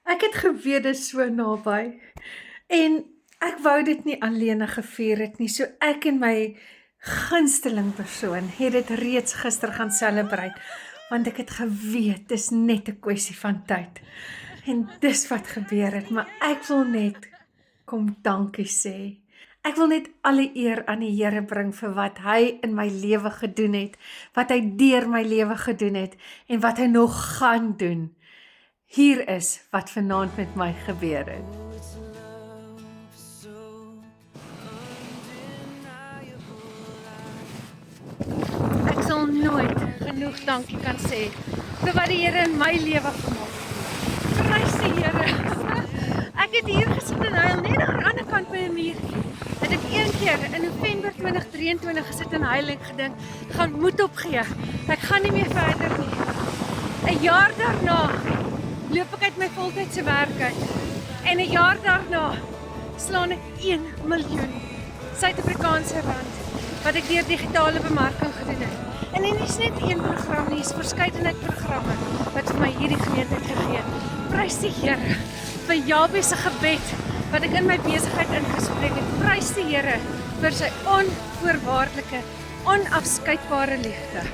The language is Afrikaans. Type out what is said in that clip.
Ek het geweet dit is so naby. En ek wou dit nie alleen gevier het nie. So ek en my gunsteling persoon het dit reeds gister gaan celebrate. Want ek het geweet, dis net 'n kwessie van tyd. En dis wat gebeur het, maar ek wil net kom dankie sê. Ek wil net alle eer aan die Here bring vir wat hy in my lewe gedoen het, wat hy deur my lewe gedoen het en wat hy nog gaan doen. Hier is wat vanaand met my gebeur het. Ek sal nooit genoeg dankie kan sê vir wat die Here in my lewe gemaak het. Prys die Here. Ek het hier gesit en huil net aan die ander kant by 'n muurtjie. Het ek een keer in November 2023 gesit en huil en gedink, gaan moed opgee. Ek gaan nie meer verder nie. 'n jaar daarna loop ek uit my voltydse werk uit. En 'n jaar daarna slaan ek 1 miljoen Suid-Afrikaanse rand wat ek deur digitale bemarking gedoen het. En dit is net een program nie, is verskeidenheid programme wat vir my hierdie geleentheid gegee het. Prys die Here vir Jabes se gebed wat ek in my besigheid ingespreek het. Prys die Here vir sy onvoorwaardelike, onafskeidbare liefde.